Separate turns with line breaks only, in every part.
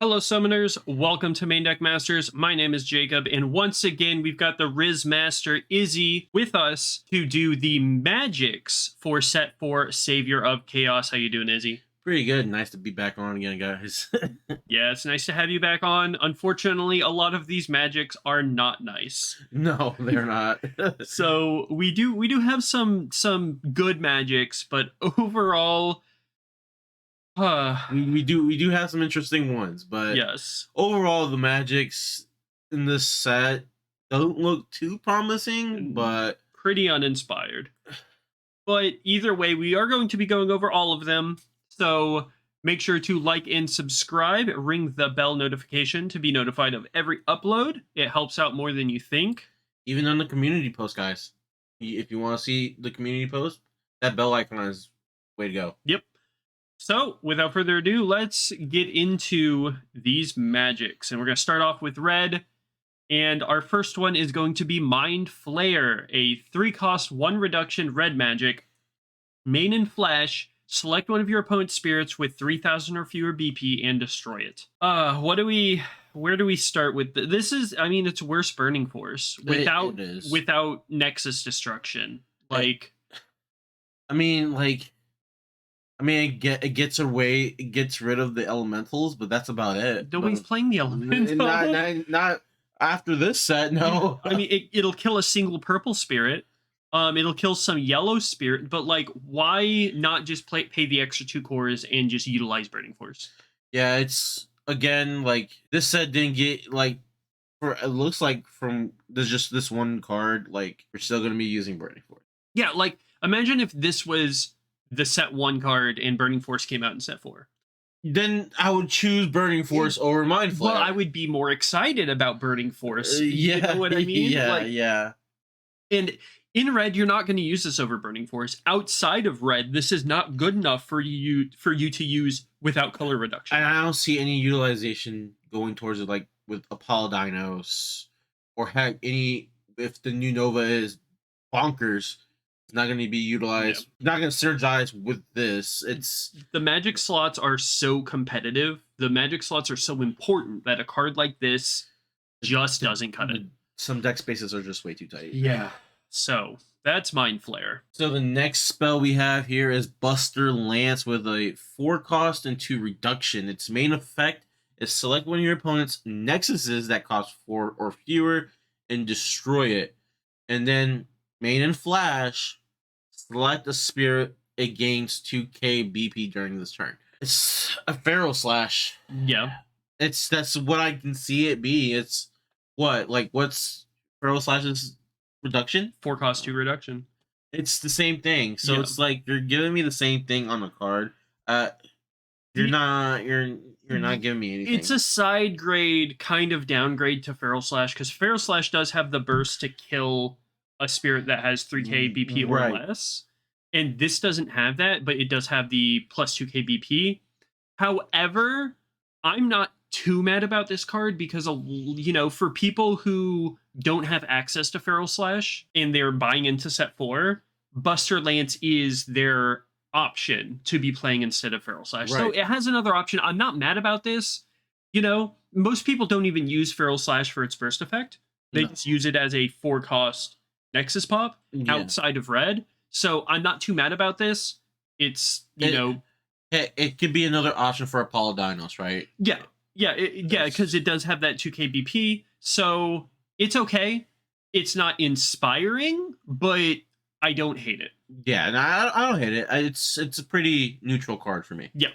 Hello, summoners. Welcome to MainDeck Masters. My name is Jacob, and once again, we've got the Riz Master Izzy with us to do the magics for set 4 Savior of Chaos. How you doing, Izzy?
Pretty good. Nice to be back on again, guys.
Yeah, it's nice to have you back on. Unfortunately, a lot of these magics are not nice.
No, they're not.
So we do have some good magics, but overall,
we do have some interesting ones, but
yes.
overall the magics in this set don't look too promising, but
Pretty uninspired. But either way, we are going to be going over all of them. So make sure to like and subscribe, ring the bell notification to be notified of every upload. It helps out more than you think.
Even on the community post, guys. If you want to see the community post, that bell icon is way to go.
Yep. So without further ado, let's get into these magics. And we're going to start off with red. And our first one is going to be Mind Flayer, a 3-cost 1 reduction red magic. Main and Flash. Select one of your opponent's spirits with 3,000 or fewer BP and destroy it. Where do we start with this? Is, I mean, it's worse Burning Force without Nexus Destruction. It
gets rid of the elementals, but that's about it.
Nobody's playing the elemental.
Not after this set, no.
I mean, it'll kill a single purple spirit. It'll kill some yellow spirit, but like, why not just pay the extra 2 cores and just utilize Burning Force?
Yeah, it's again like this set didn't get like it looks like from there's just this one card, like you're still gonna be using Burning Force.
Yeah, like imagine if this was the set 1 card and Burning Force came out in set 4.
Then I would choose Burning Force over Mind Flayer.
Well, I would be more excited about Burning Force.
Yeah,
you know what I mean?
Yeah.
And in red, you're not going to use this over Burning Force. Outside of red, this is not good enough for you to use without color reduction.
And I don't see any utilization going towards it, like with Apollo Dinos, or heck, if the new Nova is bonkers, it's not going to be utilized. Yeah. Not going to synergize with this. It's
the magic slots are so competitive. The magic slots are so important that a card like this just doesn't cut it.
Some deck spaces are just way too tight.
Yeah. So that's Mind Flayer.
So the next spell we have here is Buster Lance with a 4-cost and 2 reduction. Its main effect is select one of your opponent's nexuses that cost 4 or fewer and destroy it. And then main and flash, select a spirit. It gains 2k BP during this turn. It's a Feral Slash.
Yeah.
That's what I can see it be. It's what's Feral Slash's reduction?
4-cost 2 reduction.
It's the same thing. So it's like you're giving me the same thing on the card. You're not giving me anything.
It's a side grade, kind of downgrade to Feral Slash, because Feral Slash does have the burst to kill a spirit that has 3k BP or less. And this doesn't have that, but it does have the plus 2k BP. However, I'm not too mad about this card because, for people who don't have access to Feral Slash and they're buying into set 4, Buster Lance is their option to be playing instead of Feral Slash. Right. So it has another option. I'm not mad about this. Most people don't even use Feral Slash for its burst effect. They just use it as a 4-cost Nexus pop outside of red. So I'm not too mad about this. It's,
it could be another option for Apollo Dinos, right?
Yeah. Yeah, because it does have that 2k BP, so it's okay. It's not inspiring, but I don't hate it.
Yeah, and I don't hate it. It's a pretty neutral card for me.
Yeah,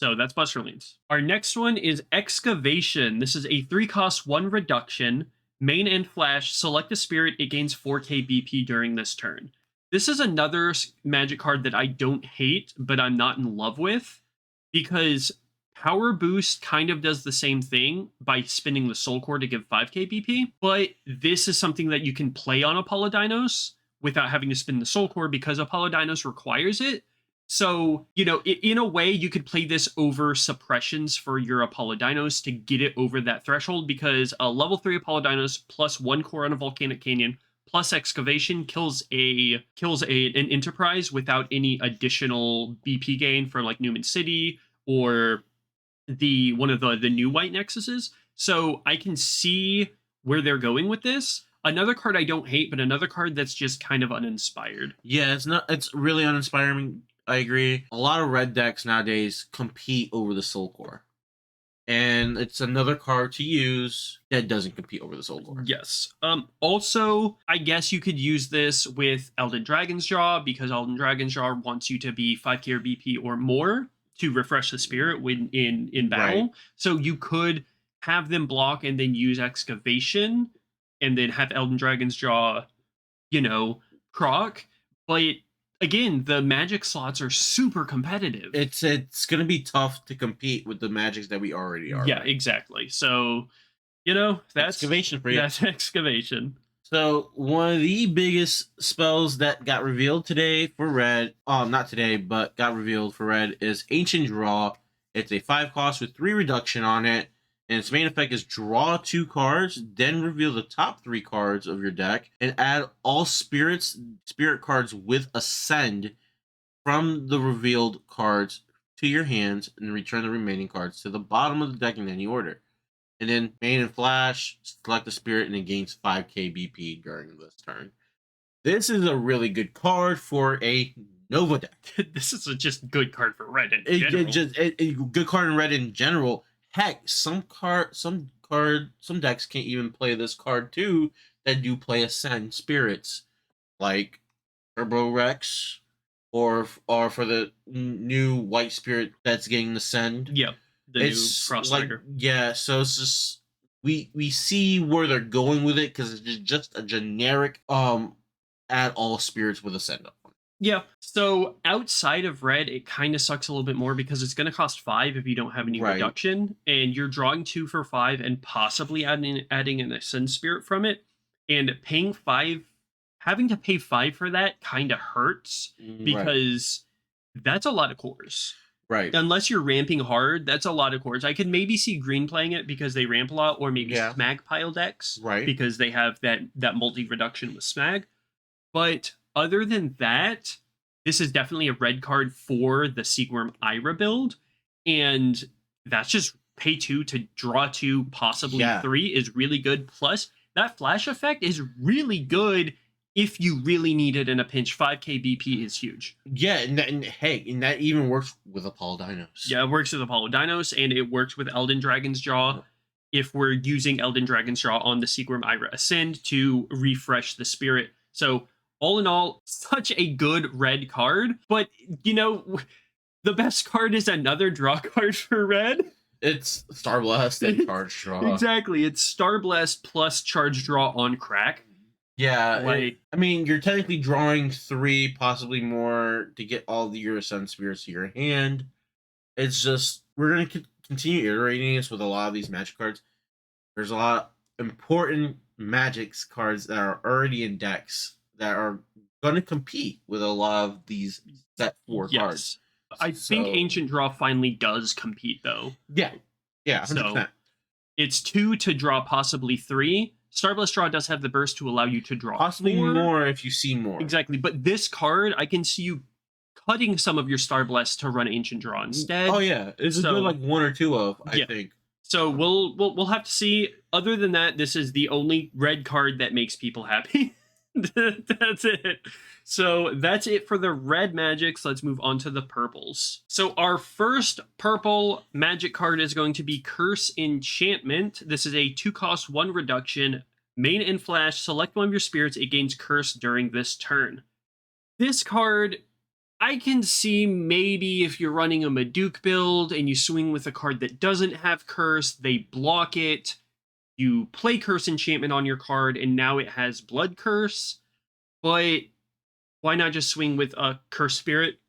so that's Buster Lance. Our next one is Excavation. This is a 3-cost 1 reduction. Main and flash, select a spirit. It gains 4k BP during this turn. This is another magic card that I don't hate, but I'm not in love with, because Power Boost kind of does the same thing by spinning the Soul Core to give 5k BP, but this is something that you can play on Apollo Dinos without having to spin the Soul Core because Apollo Dinos requires it. So, in a way, you could play this over suppressions for your Apollo Dinos to get it over that threshold, because a level 3 Apollo Dinos plus 1 core on a Volcanic Canyon plus Excavation kills an Enterprise without any additional BP gain from like Newman City or the one of the new white nexuses. So I can see where they're going with this. Another card I don't hate, but another card that's just kind of uninspired.
Yeah, it's really uninspiring. I agree. A lot of red decks nowadays compete over the Soul Core. And it's another card to use that doesn't compete over the Soul Core.
Yes. Also, I guess you could use this with Elden Dragon's Jaw, because Elden Dragon's Jaw wants you to be 5k or BP or more to refresh the spirit when in battle.
Right.
So you could have them block and then use Excavation and then have Elden Dragon's Jaw, proc. But again, the magic slots are super competitive.
It's gonna be tough to compete with the magics that we already are.
Yeah, exactly. So, that's
Excavation for you.
That's Excavation.
So one of the biggest spells that got revealed today for red, not today, but got revealed for red, is Ancient Draw. It's a 5 cost with 3 reduction on it, and its main effect is draw 2 cards, then reveal the top 3 cards of your deck, and add all spirit cards with Ascend from the revealed cards to your hands, and return the remaining cards to the bottom of the deck in any order. And then main and flash, select the spirit, and it gains 5k BP during this turn. This is a really good card for a Nova deck.
This is a just good card for red in general.
A good card in red in general. Heck, some decks can't even play this card too that do play Ascend spirits, like Turbo Rex, or for the new white spirit that's getting Ascend.
Yeah. New Crossrider.
So it's just we see where they're going with it, because it's just a generic add all spirits with Ascend up.
Yeah. So outside of red, it kind of sucks a little bit more because it's going to cost 5 if you don't have any reduction, and you're drawing 2 for 5 and possibly adding an Ascend spirit from it, and paying 5. Having to pay 5 for that kind of hurts because that's a lot of cores.
Right.
Unless you're ramping hard, that's a lot of cores. I could maybe see green playing it because they ramp a lot, or maybe Smag pile decks, because they have that multi reduction with Smag. But other than that, this is definitely a red card for the Seagworm Ira build, and that's just pay 2 to draw 2, possibly 3 is really good. Plus, that flash effect is really good. If you really need it in a pinch, 5k BP is huge.
Yeah, and that even works with Apollo Dinos.
Yeah, it works with Apollo Dinos, and it works with Elden Dragon's Jaw. If we're using Elden Dragon's Jaw on the Seagworm Ira Ascend to refresh the spirit. So, all in all, such a good red card. But, the best card is another draw card for red.
It's Star Blast and Charge Draw.
Exactly. It's Star Blast plus Charge Draw on crack.
Yeah, you're technically drawing 3, possibly more, to get all your Ascend spirits to your hand. It's just, we're going to continue iterating this with a lot of these magic cards. There's a lot of important magic cards that are already in decks that are going to compete with a lot of these set 4 cards.
I think Ancient Draw finally does compete, though.
Yeah, 100%.
So it's 2 to draw possibly 3. Starblast Draw does have the burst to allow you to draw
possibly
4.
more if you see more.
Exactly, but this card, I can see you cutting some of your Starblast to run Ancient Draw instead.
Oh yeah, it's a good 1 or 2 of, I think.
So we'll have to see. Other than that, this is the only red card that makes people happy. That's it. So that's it for the red magics. Let's move on to the purples. So our first purple magic card is going to be Curse Enchantment. This is a 2 cost 1 reduction. Main and flash, select one of your spirits. It gains curse during this turn. This card, I can see maybe if you're running a Maduke build and you swing with a card that doesn't have curse, they block it. You play Curse Enchantment on your card, and now it has Blood Curse. But why not just swing with a Curse Spirit?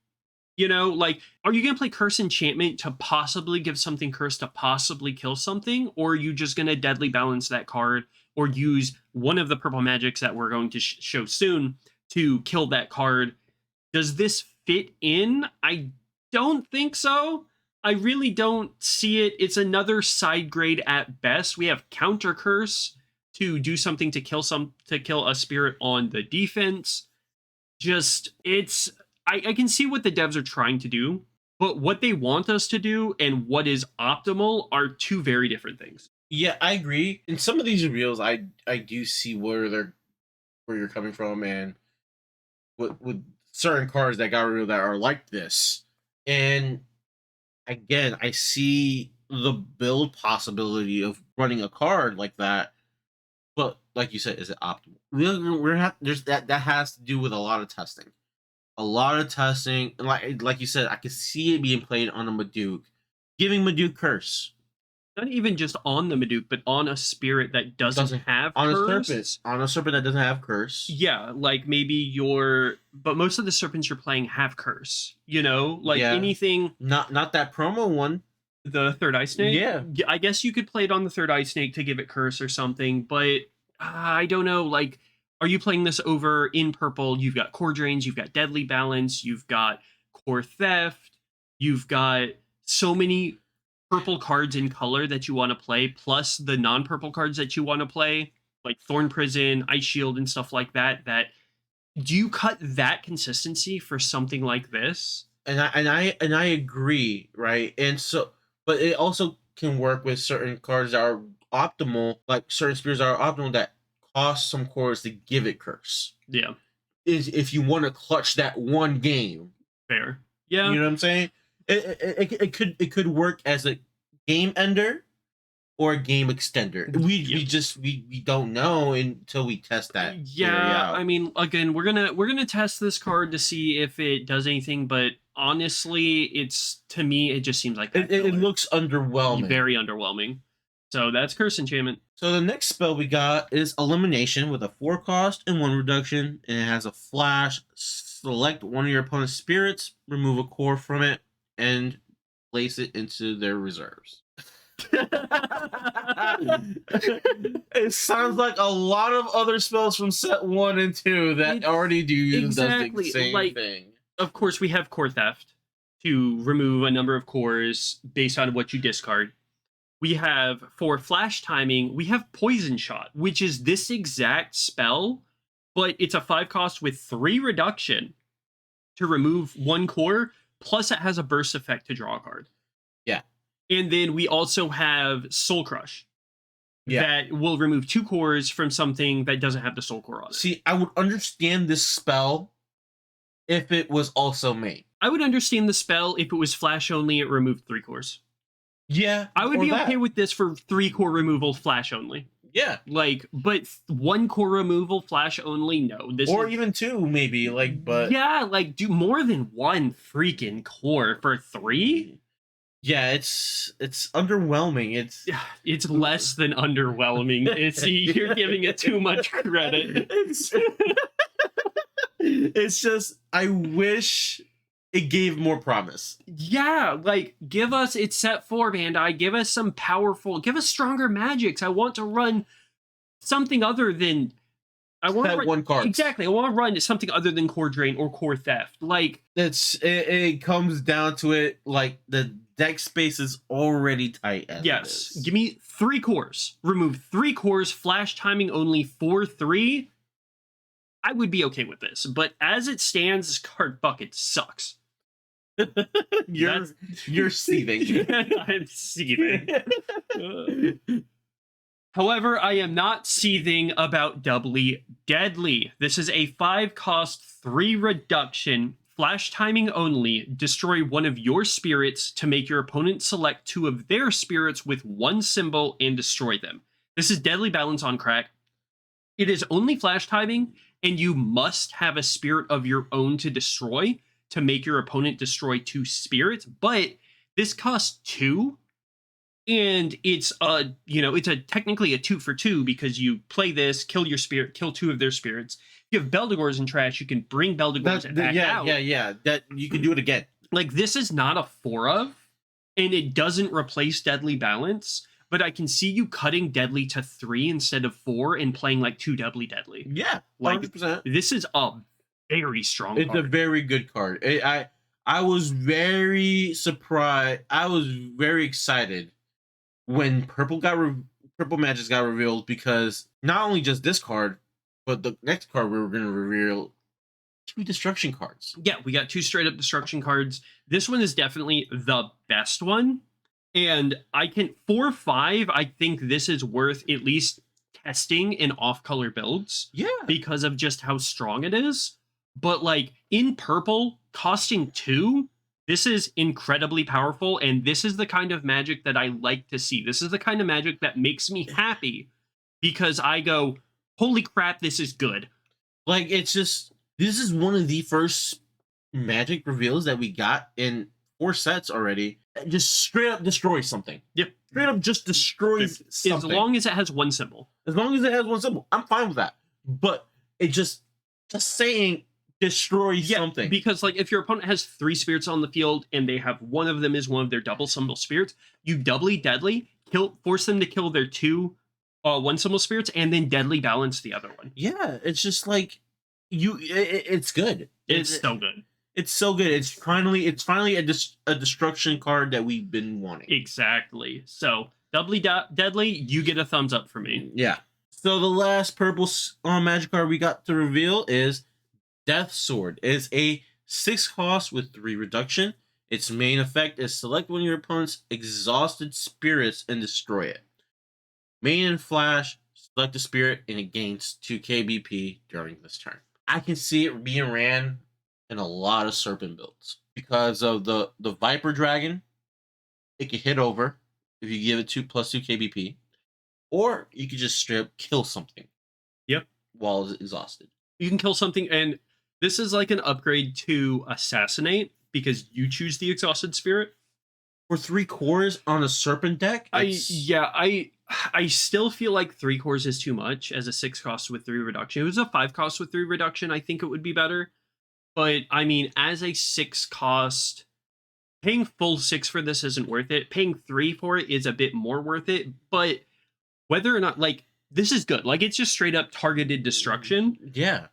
Are you going to play Curse Enchantment to possibly give something curse to possibly kill something? Or are you just going to deadly balance that card or use one of the purple magics that we're going to show soon to kill that card? Does this fit in? I don't think so. I really don't see it. It's another side grade at best. We have Counter Curse to do something to kill a spirit on the defense. I can see what the devs are trying to do. But what they want us to do and what is optimal are two very different things.
Yeah, I agree. In some of these reveals, I do see where you're coming from, and with certain cards that got revealed that are like this. And again, I see the build possibility of running a card like that. But like you said, is it optimal? There's that has to do with a lot of testing. A lot of testing, and like you said, I could see it being played on a Maduke, giving Maduke curse.
Not even just on the Maduke, but on a spirit that doesn't have
on
curse.
a serpent that doesn't have curse.
Yeah, like maybe but most of the serpents you're playing have curse. Like anything.
Not that promo one.
The third eye snake.
Yeah,
I guess you could play it on the third eye snake to give it curse or something, but I don't know. Like, are you playing this over in purple? You've got core drains, you've got deadly balance, you've got core theft, you've got so many purple cards in color that you want to play, plus the non-purple cards that you want to play, like Thorn Prison, Ice Shield, and stuff like that. Do you cut that consistency for something like this?
And I agree, right? And so, but it also can work with certain cards that are optimal, like certain spirits that are optimal that cost some cores to give it curse.
Yeah,
is if you want to clutch that one game.
Fair. Yeah,
you know what I'm saying. It could work as a game ender or a game extender. We don't know until we test that.
Yeah, I mean, again, we're gonna test this card to see if it does anything, but honestly, to me, it just seems like
it looks underwhelming.
Very underwhelming. So that's Curse Enchantment.
So the next spell we got is Elimination with a 4 cost and 1 reduction, and it has a flash. Select one of your opponent's spirits, remove a core from it, and place it into their reserves. It sounds like a lot of other spells from set 1 and 2 that already do the same thing.
Of course, we have Core Theft to remove a number of cores based on what you discard. We have, for flash timing, we have Poison Shot, which is this exact spell, but it's a 5 cost with 3 reduction to remove 1 core, plus it has a burst effect to draw a card.
Yeah.
And then we also have Soul Crush. That will remove 2 cores from something that doesn't have the soul core on it.
See, I would understand this spell if it was also main.
I would understand the spell if it was flash only, it removed 3 cores.
Yeah.
I would be okay with this for 3 core removal, flash only.
Yeah.
But 1 core removal, flash only, no.
Even 2, maybe, but...
Yeah, do more than 1 freaking core for 3?
Yeah, it's underwhelming.
It's less than underwhelming. You're giving it too much credit.
It's just, I wish it gave more promise.
Yeah, give us, it's set 4, Bandai, give us stronger magics. I want to run something other than...
That 1 card.
Exactly. I want to run something other than Core Drain or Core Theft.
It comes down to it, the deck space is already tight.
Yes. Give me 3 cores. Remove 3 cores, flash timing only 4/3. I would be okay with this. But as it stands, this card bucket sucks.
You're seething.
I'm seething. However, I am not seething about Doubly Deadly. This is a 5 cost, 3 reduction, flash timing only. Destroy one of your spirits to make your opponent select 2 of their spirits with 1 symbol and destroy them. This is Deadly Balance on crack. It is only flash timing, and you must have a spirit of your own to destroy to make your opponent destroy 2 spirits, but this costs 2. And it's technically a 2 for 2 because you play this, kill your spirit, kill 2 of their spirits. If you have Beldegors in trash, you can bring Beldegors back out.
Yeah. That you can do it again.
This is not a 4 of, and it doesn't replace Deadly Balance, but I can see you cutting Deadly to 3 instead of 4 and playing 2 Doubly Deadly.
Yeah, 100%.
This is a very strong card.
It's a very good card. I was very surprised. I was very excited when Purple Magic got revealed, because not only just this card, but the next card we were going to reveal 2 destruction cards.
Yeah, we got 2 straight up destruction cards. This one is definitely the best one. And I can 4/5, I think this is worth at least testing in off-color builds.
Yeah.
Because of just how strong it is. But like in purple, costing 2, this is incredibly powerful, and this is the kind of magic that I like to see. This is the kind of magic that makes me happy because I go, holy crap, this is good.
Like, it's just, this is one of the first magic reveals that we got in 4 sets already. Just straight up destroys something.
Yep.
Straight up just destroys something.
As long as it has 1 symbol.
As long as it has 1 symbol, I'm fine with that. But it just saying destroys something.
Because like if your opponent has 3 spirits on the field and they have one of them is one of their double symbol spirits, you doubly deadly, force them to kill their 2 1 symbol spirits, and then deadly balance the other one.
Yeah, it's just like it's good.
It's so good.
It's so good. It's finally a destruction card that we've been wanting.
Exactly. So doubly deadly, you get a thumbs up for me.
Yeah. So the last purple magic card we got to reveal is Death Sword. It's a 6 cost with 3 reduction. Its main effect is select one of your opponent's exhausted spirits and destroy it. Main and flash, select a spirit and it gains 2 KBP during this turn. I can see it being ran in a lot of Serpent builds because of the Viper Dragon. It can hit over if you give it 2 + 2 KBP, or you could just straight up kill something.
Yep.
While it's exhausted.
You can kill something, and this is like an upgrade to Assassinate because you choose the exhausted spirit.
For 3 cores on a Serpent deck?
I still feel like 3 cores is too much as a 6 cost with 3 reduction. If it was a 5 cost with 3 reduction, I think it would be better. But I mean, as a 6 cost, paying full 6 for this isn't worth it. Paying 3 for it is a bit more worth it. But whether or not, like, this is good. Like, it's just straight up targeted destruction.
Yeah.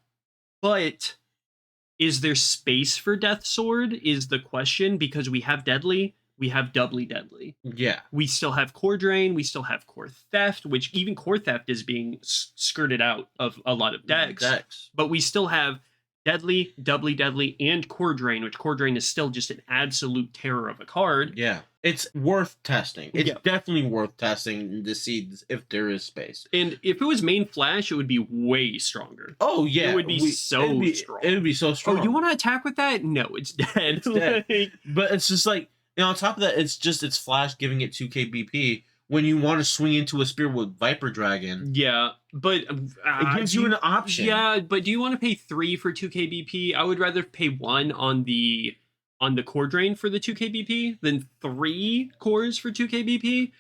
But is there space for Death Sword is the question, because we have Deadly, we have Doubly Deadly.
Yeah.
We still have Core Drain, we still have Core Theft, which even Core Theft is being skirted out of a lot of decks. But we still have Deadly, Doubly Deadly, and Core Drain, which Core Drain is still just an absolute terror of a card.
Yeah. It's worth testing. It's definitely worth testing to see if there is space.
And if it was main flash, it would be way stronger.
Oh, yeah.
It would be strong.
It would be so strong.
Oh, you want to attack with that? No, it's dead.
It's dead. But it's just like, you know, on top of that, it's flash giving it 2 KBP. When you want to swing into a spirit with Viper Dragon.
Yeah, but
it gives you an option.
Yeah, but do you want to pay 3 for 2 KBP? I would rather pay 1 on the Core Drain for the 2 KBP than 3 cores for 2 KBP.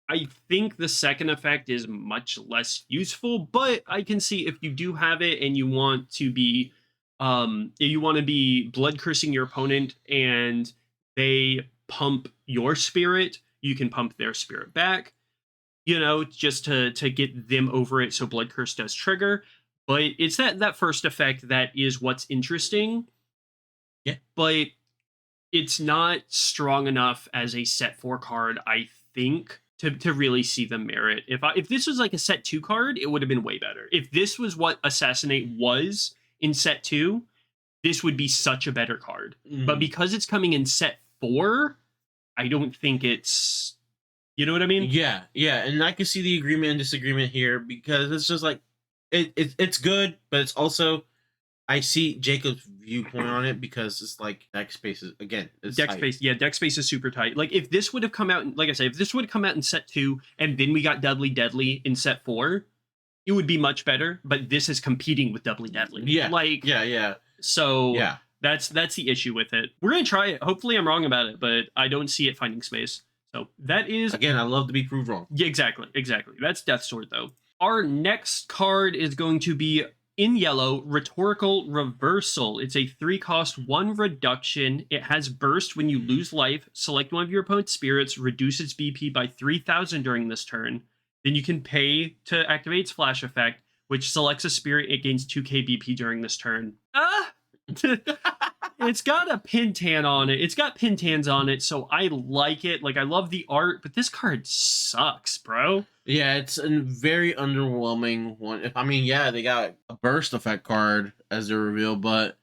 I think the second effect is much less useful, but I can see if you do have it and you want to be blood cursing your opponent and they pump your spirit, you can pump their spirit back, you know, just to get them over it so Blood Curse does trigger. But it's that first effect that is what's interesting.
Yeah.
But it's not strong enough as a set 4 card, I think, to really see the merit. If this was like a set 2 card, it would have been way better. If this was what Assassinate was in set 2, this would be such a better card. Mm-hmm. But because it's coming in set 4, I don't think it's, you know what I mean?
Yeah, and I can see the agreement and disagreement here because it's just like it's good, but it's also I see Jacob's viewpoint on it because it's like deck space is deck space is super tight. Like if this would have come out, like I said, if this would have come out in set 2 and then we got Doubly Deadly in set 4, it would be much better. But this is competing with Doubly Deadly. Yeah.
So yeah. That's the issue with it. We're going to try it. Hopefully I'm wrong about it, but I don't see it finding space. So that is...
Again, I love to be proved wrong.
Yeah, exactly. That's Death Sword, though. Our next card is going to be, in yellow, Rhetorical Reversal. It's a 3 cost, 1 reduction. It has Burst when you lose life. Select one of your opponent's spirits, reduce its BP by 3,000 during this turn. Then you can pay to activate its flash effect, which selects a spirit. It gains 2 KBP during this turn. It's got a Pintan on it. It's got Pintans on it, so I like it. Like, I love the art, but this card sucks, bro.
Yeah, it's a very underwhelming one. I mean, yeah, they got a burst effect card as their reveal, but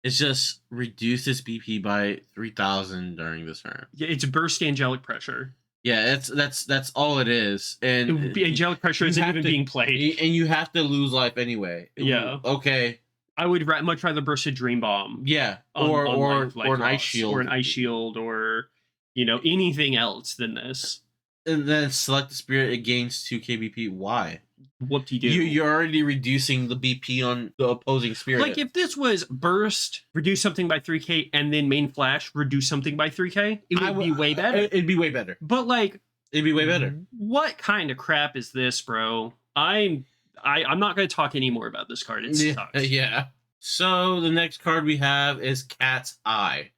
It's just reduces BP by 3,000 during this turn.
Yeah, it's burst angelic pressure.
Yeah, that's all it is. And
Angelic pressure isn't even being played.
And you have to lose life anyway.
Yeah.
Okay.
I would much rather burst a Dream Bomb.
Yeah.
Or
an Ice Shield.
Or an Ice Shield or, anything else than this.
And then select the spirit, it gains 2k BP. Why?
Whoop-de-doo.
You're already reducing the BP on the opposing spirit.
Like, if this was burst, reduce something by 3k, and then main flash, reduce something by 3k, it would be way better.
It'd be way better.
But, like...
It'd be way better.
What kind of crap is this, bro? I'm not going to talk anymore about this card. It sucks.
Yeah. So, the next card we have is Cat's Eye.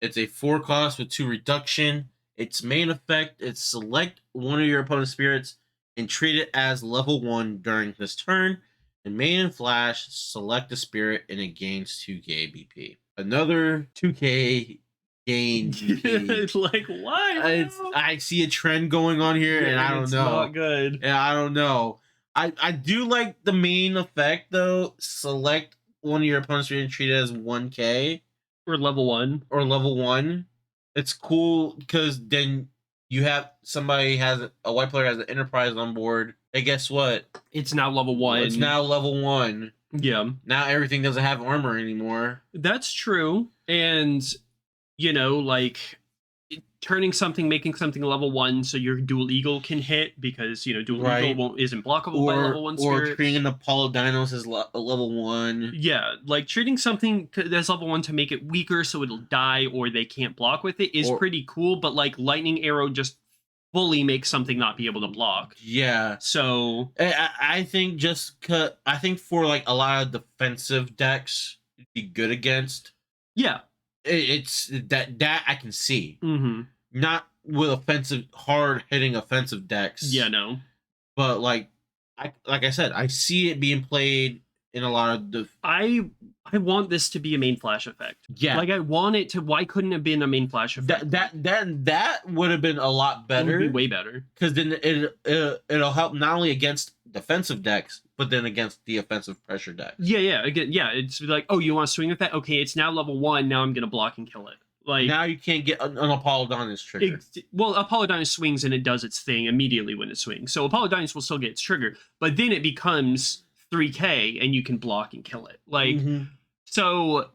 It's a 4 cost with 2 reduction. Its main effect is select one of your opponent's spirits and treat it as level 1 during this turn. And main and flash, select a spirit and it gains 2k BP. Another 2k gain BP.
It's like, why?
I see a trend going on here, and I don't know. It's
not good.
Yeah, I don't know. I do like the main effect though. Select one of your opponent's spirits and treat it as 1k.
Or level 1.
Or level 1. It's cool because then you have a white player has an Enterprise on board. And guess what?
It's now level 1.
It's now level 1.
Yeah.
Now everything doesn't have armor anymore.
That's true. And, like, making something level 1 so your Dual Eagle can hit because, Dual Eagle isn't blockable by level 1 spirits.
Or treating an Apollo-Dinos as a level 1.
Yeah, like treating something that's level 1 to make it weaker so it'll die or they can't block with it is pretty cool, but like Lightning Arrow just fully makes something not be able to block.
Yeah.
So
I think I think for like a lot of defensive decks it'd be good against.
Yeah.
It's that I can see.
Mm-hmm.
Not with hard hitting offensive decks.
Yeah, no.
But like I said, I see it being played in a lot of the.
I want this to be a main flash effect.
Yeah,
like I want it to. Why couldn't it have been a main flash effect?
That would have been a lot better.
It would be way better
because then it'll help not only against defensive decks, but then against the offensive pressure decks.
Yeah. Again, yeah. It's like, oh, you want to swing with that? Okay, it's now level 1. Now I'm gonna block and kill it. Like
now you can't get an Apollo-Dinos trigger.
Apollo-Dinos swings and it does its thing immediately when it swings. So Apollo-Dinos will still get its trigger, but then it becomes 3k and you can block and kill it. Like so,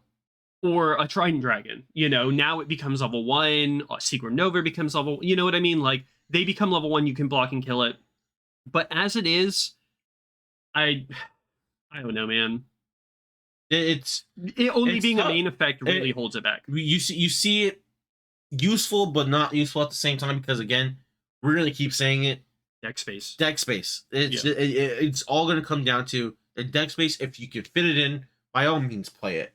or a Trident Dragon. Now it becomes level 1. A Secret Nova becomes level. You know what I mean? Like they become level 1. You can block and kill it. But as it is, I don't know, man.
It
being a main effect really holds it back.
You see it useful, but not useful at the same time because again, we're gonna keep saying it.
Deck space.
It's all gonna come down to the deck space. If you can fit it in, by all means, play it.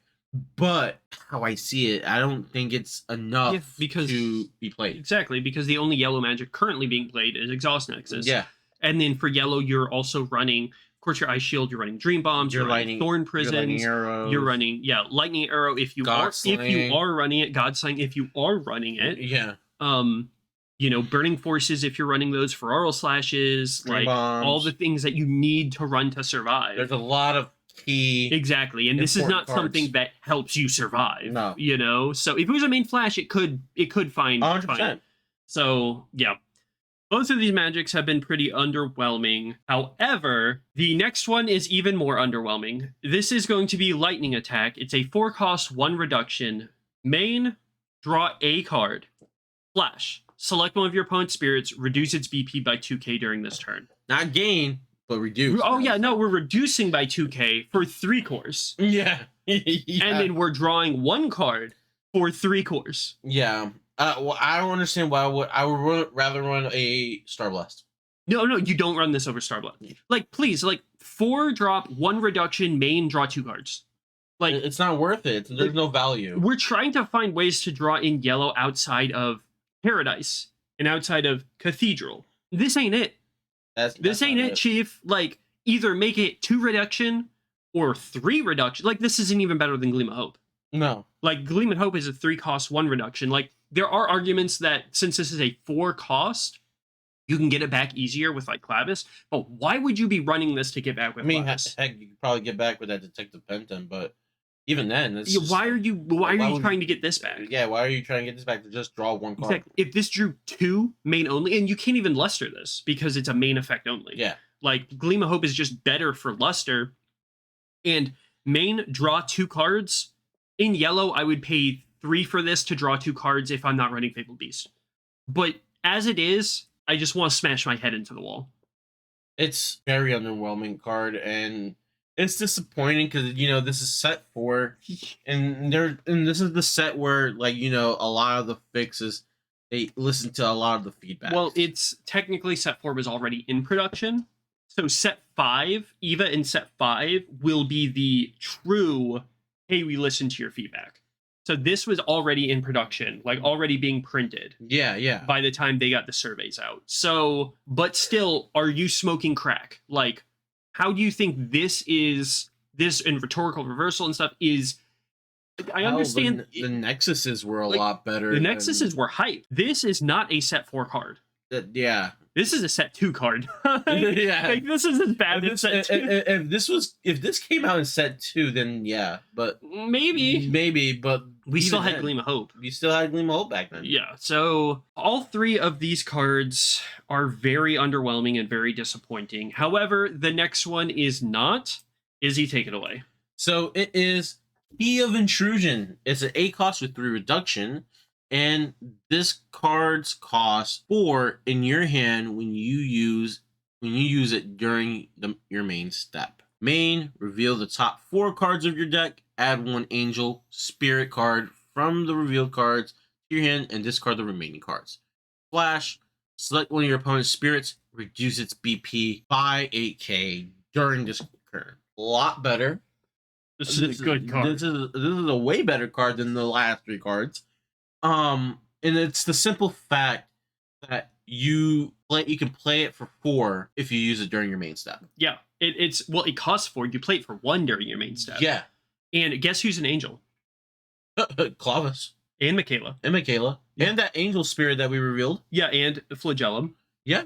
But how I see it, I don't think it's enough to be played.
Exactly, because the only yellow magic currently being played is Exhaust Nexus.
Yeah,
and then for yellow, you're also running. Of course, your Ice Shield, you're running Dream Bombs, you're running Thorn Prisons, you're running Lightning Arrow if you are running it, Godslaying if you are running it.
Yeah.
Burning Forces if you're running those, Ferocious Slashes,
Dream Bombs.
All the things that you need to run to survive.
There's a lot of key.
Exactly, and this is not something that helps you survive.
No.
So if it was a main flash, it could find
100%.
So yeah. Both of these magics have been pretty underwhelming. However, the next one is even more underwhelming. This is going to be Lightning Attack. It's a 4 cost, 1 reduction. Main, draw a card. Flash. Select one of your opponent's spirits, reduce its BP by 2k during this turn.
Not gain, but reduce.
Oh yeah, no, we're reducing by 2k for 3 cores.
Yeah.
And then we're drawing 1 card for 3 cores.
Yeah. Well, I don't understand why I would rather run a Star Blast.
No, you don't run this over Star Blast. Like, please, 4 drop, 1 reduction, main, draw 2 cards. Like,
it's not worth it. There's no value.
We're trying to find ways to draw in yellow outside of Paradise and outside of Cathedral. This ain't it. This ain't it, Chief. Like, either make it 2 reduction or 3 reduction. Like, this isn't even better than Gleam of Hope.
No.
Like, Gleam of Hope is a 3 cost, 1 reduction. Like, there are arguments that since this is a 4 cost, you can get it back easier with Clavis. But why would you be running this to get back with Clavis?
Heck, you could probably get back with that Detective Penton, but Even then, it's
Yeah,
just
why are
like,
you
would
trying to get this back?
Yeah, why are you trying to get this back to just draw one card?
Exactly. If this drew 2 main only, and you can't even luster this because it's a main effect only.
Yeah.
Like Gleam of Hope is just better for luster. And main draw 2 cards. In yellow, I would pay 3 for this to draw 2 cards if I'm not running Fabled Beast. But as it is, I just want to smash my head into the wall.
It's very underwhelming card, and it's disappointing because this is set 4, and this is the set where a lot of the fixes, they listen to a lot of the feedback.
Well, it's technically set 4 was already in production. So set 5, Eva in set 5 will be the true, hey, we listen to your feedback. So this was already in production, like already being printed.
Yeah.
By the time they got the surveys out. So, but still, are you smoking crack? Like, how do you think this in rhetorical reversal and stuff is? I understand
the Nexuses were a lot better.
The Nexuses were hype. This is not a set 4 card.
Yeah.
This is a set 2 card.
Yeah.
Like, this is as bad as set 2.
If this came out in set 2, then yeah, but
maybe,
but
we still had Gleam of Hope.
We still had Gleam of Hope back then.
Yeah. So all 3 of these cards are very underwhelming and very disappointing. However, the next one is not. Izzy, take it away.
So it is Key of Intrusion. It's an 8 cost with 3 reduction. And this card's cost 4 in your hand when you use it during your main step. Main, reveal the top 4 cards of your deck, add 1 Angel Spirit card from the revealed cards to your hand, and discard the remaining cards. Flash, select one of your opponent's spirits, reduce its BP by 8k during this turn. A lot better.
This is a good card.
This is a way better card than the last 3 cards. And it's the simple fact that you can play it for 4 if you use it during your main step.
Yeah, it costs 4. You play it for 1 during your main step.
Yeah.
And guess who's an angel?
Clavis.
And Michaela.
Yeah. And that angel spirit that we revealed.
Yeah, and Flagellum.
Yeah.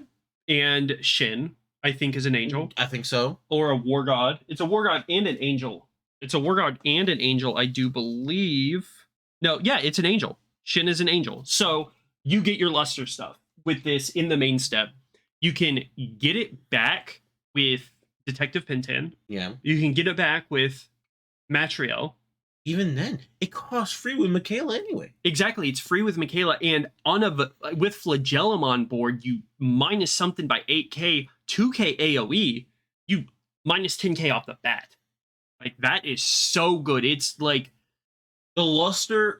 And Shin, I think, is an angel.
I think so.
Or a war god. It's a war god and an angel. It's a war god and an angel, I do believe. No, yeah, it's an angel. Shin is an angel. So you get your luster stuff with this in the main step. You can get it back with Detective Pintan.
Yeah.
You can get it back with Matriel.
Even then, it costs free with Michaela anyway.
Exactly. It's free with Michaela. And with Flagellum on board, you minus something by 8k, 2k AoE, you minus 10k off the bat. Like, that is so good. It's like,
the luster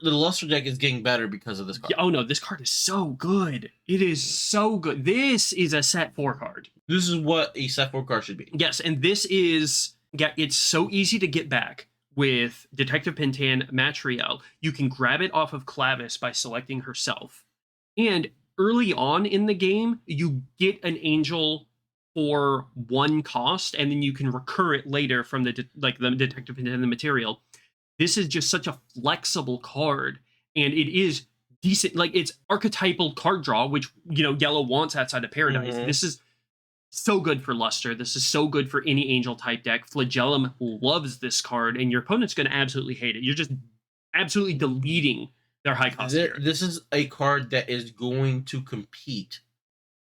deck is getting better because of this card.
Oh no, this card is so good. It is so good. This is a set 4 card.
This is what a set 4 card should be.
Yes, and this is, it's so easy to get back with Detective Pintan, Matriel. You can grab it off of Clavis by selecting herself. And early on in the game, you get an angel for 1 cost, and then you can recur it later from the Detective Pintan, the material. This is just such a flexible card, and it is decent. Like, it's archetypal card draw, which, yellow wants outside of Paradise. Mm-hmm. This is so good for Luster. This is so good for any angel type deck. Flagellum loves this card, and your opponent's going to absolutely hate it. You're just absolutely deleting their high cost.
This is a card that is going to compete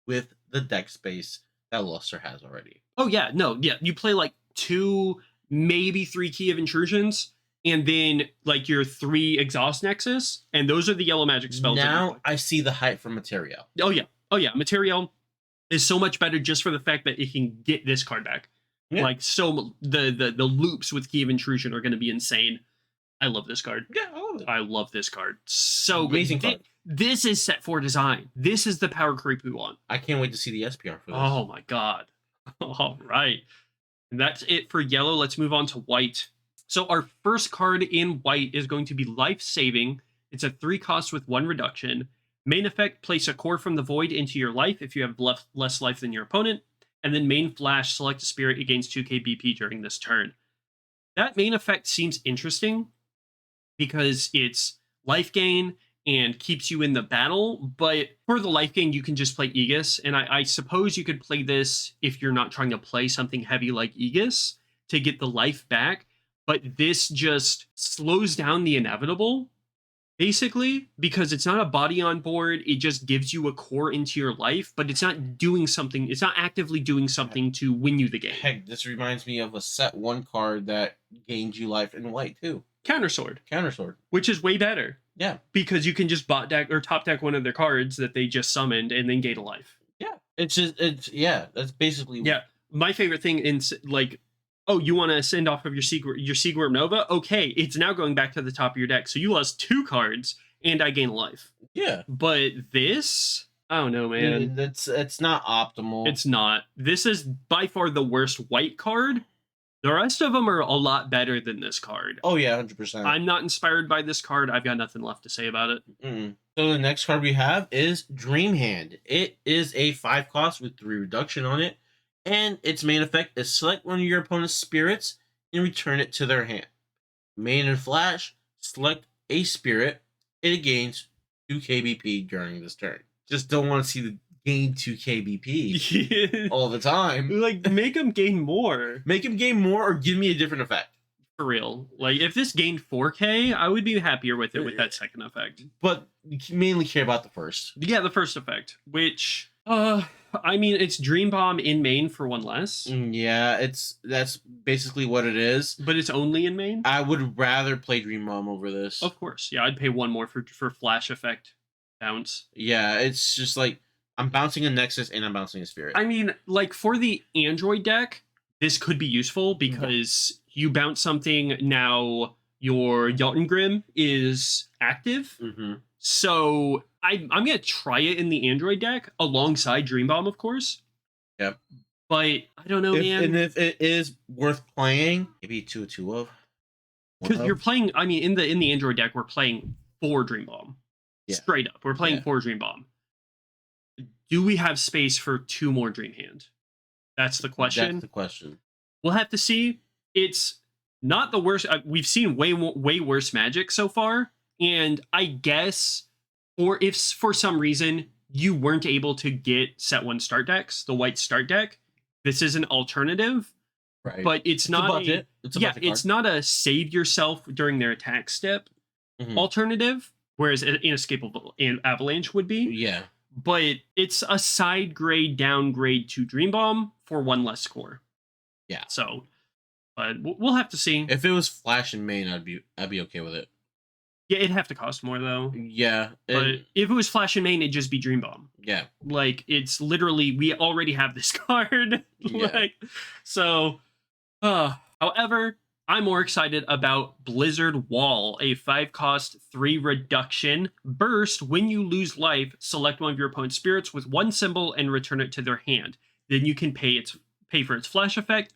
with the deck space that Luster has already.
Oh, yeah. No, yeah. You play like 2, maybe 3 Key of Intrusions, and then like your 3 Exhaust Nexus, and those are the yellow magic spells.
Now I see the hype for Material.
Oh yeah, Material is so much better just for the fact that it can get this card back. Yeah. Like, so the loops with Key of Intrusion are going to be insane. I love this card.
Yeah, I love it.
I love this card. So
amazing
good.
Card.
This is set 4 design. This is the power creep we want.
I can't wait to see the SPR for this.
Oh my god. All right. And that's it for yellow. Let's move on to white. So our first card in white is going to be Life Saving. It's a 3 cost with 1 reduction. Main effect, place a core from the void into your life if you have less life than your opponent. And then main flash, select a spirit, it gains 2k BP during this turn. That main effect seems interesting because it's life gain and keeps you in the battle. But for the life gain, you can just play Aegis. And I suppose you could play this if you're not trying to play something heavy like Aegis to get the life back. but this just slows down the inevitable, basically, because it's not a body on board. It just gives you a core into your life, but it's not doing something. It's not actively doing something to win you the game.
Heck, this reminds me of a set 1 card that gained you life in white too.
Countersword.
Countersword.
Which is way better.
Yeah.
Because you can just bot deck or top deck one of their cards that they just summoned and then gain a life.
Yeah. It's that's basically.
Yeah. My favorite thing in like, oh, you want to send off of your Seaguar Nova? Okay, it's now going back to the top of your deck. So you lost 2 cards and I gain a life.
Yeah.
But this, I don't know, man.
It's not optimal.
It's not. This is by far the worst white card. The rest of them are a lot better than this card.
Oh yeah, 100%.
I'm not inspired by this card. I've got nothing left to say about it.
So the next card we have is Dream Hand. It is a 5 cost with 3 reduction on it, and its main effect is select one of your opponent's spirits and return it to their hand. Main and flash, select a spirit. It gains 2 KBP during this turn. Just don't want to see the gain 2 KBP all the time.
Like, make him gain more.
Make him gain more or give me a different effect.
For real. Like, if this gained 4K, I would be happier with it with that second effect.
But you mainly care about the first.
Yeah, the first effect, which, I mean, it's Dream Bomb in main for 1 less.
Yeah, that's basically what it is.
But it's only in main?
I would rather play Dream Bomb over this.
Of course. Yeah, I'd pay 1 more for flash effect bounce.
Yeah, it's just like, I'm bouncing a Nexus and I'm bouncing a Spirit.
I mean, like, for the Android deck, this could be useful because you bounce something, now your Jotunheim is active. So I'm going to try it in the Android deck alongside Dream Bomb, of course.
Yep.
But I don't know, man.
And if it is worth playing, maybe 2 of.
Because you're playing, I mean, in the Android deck, we're playing 4 Dream Bomb. Yeah. Straight up. We're playing 4 Dream Bomb. Do we have space for 2 more Dream Hand? That's the question.
That's the question.
We'll have to see. It's not the worst. We've seen way worse Magic so far. And I guess, or if for some reason you weren't able to get set 1 start decks, the white start deck, this is an alternative.
Right.
But it's not
a budget.
It's not a save yourself during their attack step alternative, whereas Inescapable and Avalanche would be.
Yeah.
But it's a side grade downgrade to Dream Bomb for 1 less score.
Yeah.
So, but we'll have to see.
If it was Flash in main, I'd be okay with it.
Yeah, it'd have to cost more though.
Yeah.
But if it was Flash in main, it'd just be Dream Bomb.
Yeah.
Like, it's literally, we already have this card. Like, so, however, I'm more excited about Blizzard Wall, a 5 cost, 3 reduction. Burst, when you lose life, select one of your opponent's spirits with 1 symbol and return it to their hand. Then you can pay for its flash effect.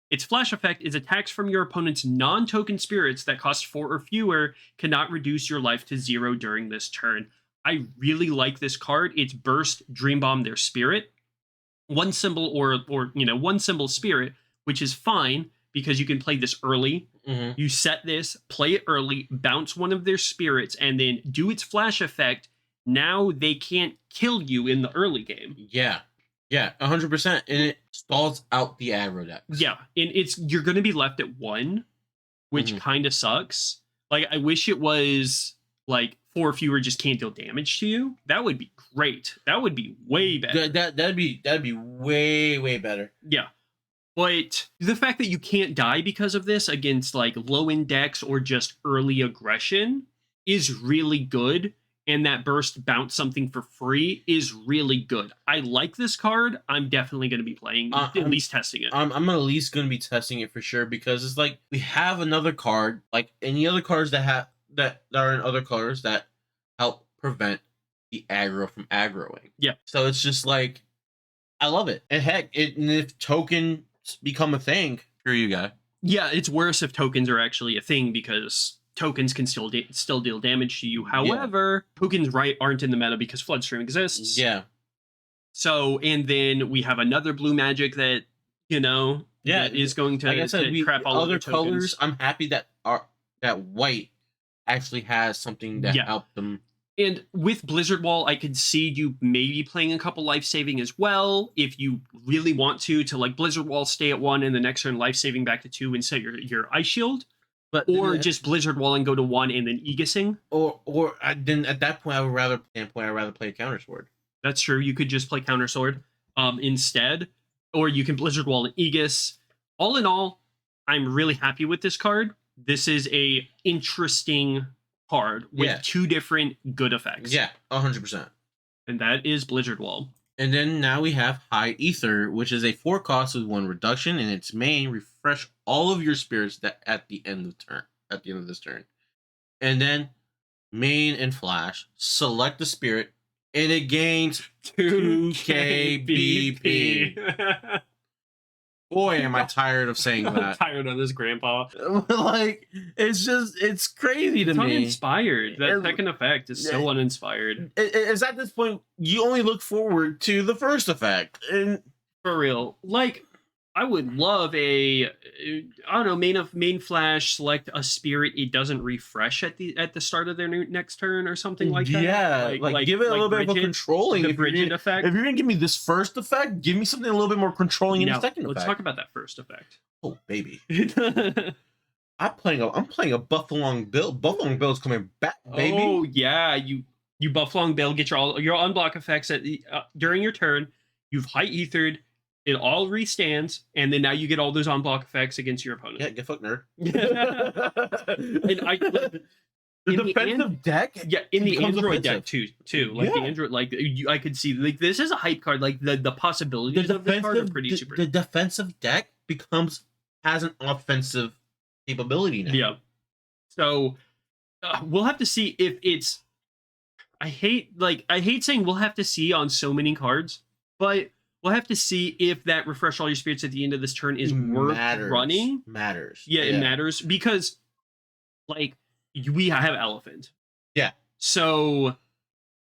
Its flash effect is attacks from your opponent's non-token spirits that cost 4 or fewer cannot reduce your life to 0 during this turn. I really like this card. It's Burst, Dream Bomb, their spirit. 1 symbol or 1 symbol spirit, which is fine, because you can play this early. You set this, play it early, bounce one of their spirits, and then do its flash effect. Now they can't kill you in the early game.
Yeah. Yeah, 100%. And it stalls out the aggro decks.
Yeah, and you're going to be left at 1, which kind of sucks. Like, I wish it was, like, 4 or fewer just can't deal damage to you. That would be great. That would be way better.
That'd be way, way better.
Yeah. But the fact that you can't die because of this against like low index or just early aggression is really good. And that burst bounce something for free is really good. I like this card. I'm definitely going to be playing, at least testing it.
I'm at least going to be testing it for sure, because it's like we have another card, like any other cards that are in other colors that help prevent the aggro from aggroing.
Yeah.
So it's just like, I love it. And heck, and if tokens become a thing, screw you, guy.
Yeah, it's worse if tokens are actually a thing, because tokens can still deal damage to you. However, tokens aren't in the meta because Floodstream exists.
Yeah.
So, and then we have another blue magic that, that is going to,
like I said,
trap all
other
of the tokens.
colors. I'm happy that white actually has something to help them.
And with Blizzard Wall, I could see you maybe playing a couple life saving as well, if you really want to like Blizzard Wall stay at 1 and the next turn life saving back to 2 and set your Ice Shield.
But
or just Blizzard Wall and go to 1 and then Aegising.
Then at that point, I'd rather play a counter sword.
That's true. You could just play Counter Sword instead, or you can Blizzard Wall and Aegis. All in all, I'm really happy with this card. This is a interesting card with 2 different good effects.
Yeah, 100%.
And that is Blizzard Wall.
And then now we have High Ether, which is a 4 cost with 1 reduction, and its main refresh all of your spirits that at the end of this turn. And then main and flash, select the spirit, and it gains 2k BP. Boy, am I tired of saying that.
I'm tired of this, Grandpa.
Like, it's crazy to me.
It's uninspired. That second effect is so uninspired.
It's at this point, you only look forward to the first effect. And
for real. Like, I would love I don't know, main flash, select a spirit. It doesn't refresh at the start of their next turn or something like that.
Yeah, like give it a little bit of a controlling.
The Bridget effect.
If you're gonna give me this first effect, give me something a little bit more controlling in the second effect.
Let's talk about that first effect.
Oh baby. I'm playing a Buffalong build. Buffalong build's coming back, baby.
Oh yeah, you Buffalong build, get your unblock effects at during your turn. You've High Ethered. It all restands, and then now you get all those unblock effects against your opponent.
Yeah, get fucked, nerd.
And
the defensive deck.
Yeah, in the Android
offensive.
deck too. Like the Android, I could see like this is a hype card. Like the possibilities of this card are pretty super.
The defensive deck has an offensive capability now.
Yeah. So we'll have to see if it's. I hate saying we'll have to see on so many cards, but. We'll have to see if that refresh all your spirits at the end of this turn is worth running.
Matters.
Yeah, it matters because, like, we have Elephant.
Yeah.
So,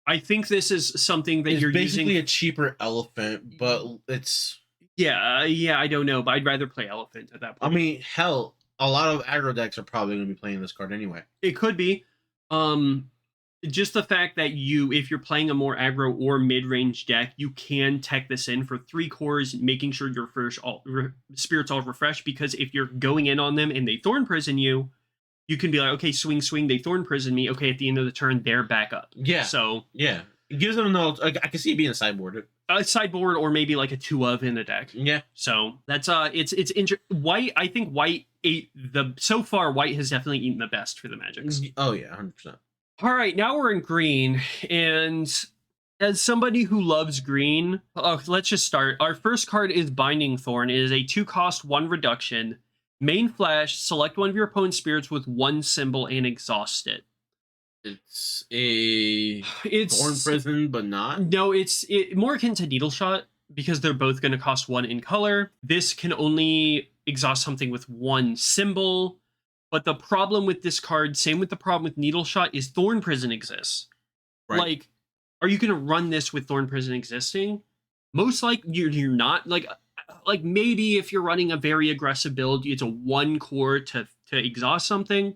I think this is something that you're
basically
using.
A cheaper Elephant, but it's.
Yeah, I don't know, but I'd rather play Elephant at that point.
I mean, hell, a lot of aggro decks are probably going to be playing this card anyway.
It could be. Just the fact that if you're playing a more aggro or mid-range deck, you can tech this in for 3 cores, making sure your spirits all refreshed, because if you're going in on them and they Thorn Prison you can be like, okay, swing, they Thorn Prison me. Okay, at the end of the turn, they're back up. Yeah. So
yeah, it gives them I can see it being a sideboard.
A sideboard, or maybe like a 2 of in the deck.
Yeah.
So that's it's White. I think White ate so far. White has definitely eaten the best for the Magics.
Oh yeah, 100%.
All right, now we're in green, and as somebody who loves green, let's just start. Our first card is Binding Thorn. It is a 2 cost, 1 reduction. Main flash, select one of your opponent's spirits with 1 symbol and exhaust it.
It's Thorn Prison, but not?
No, it's more akin to Needle Shot, because they're both going to cost 1 in color. This can only exhaust something with 1 symbol. But the problem with this card, same with the problem with Needle Shot, is Thorn Prison exists. Right. Like, are you going to run this with Thorn Prison existing? Most likely, you're not. Like maybe if you're running a very aggressive build, it's a 1 core to exhaust something.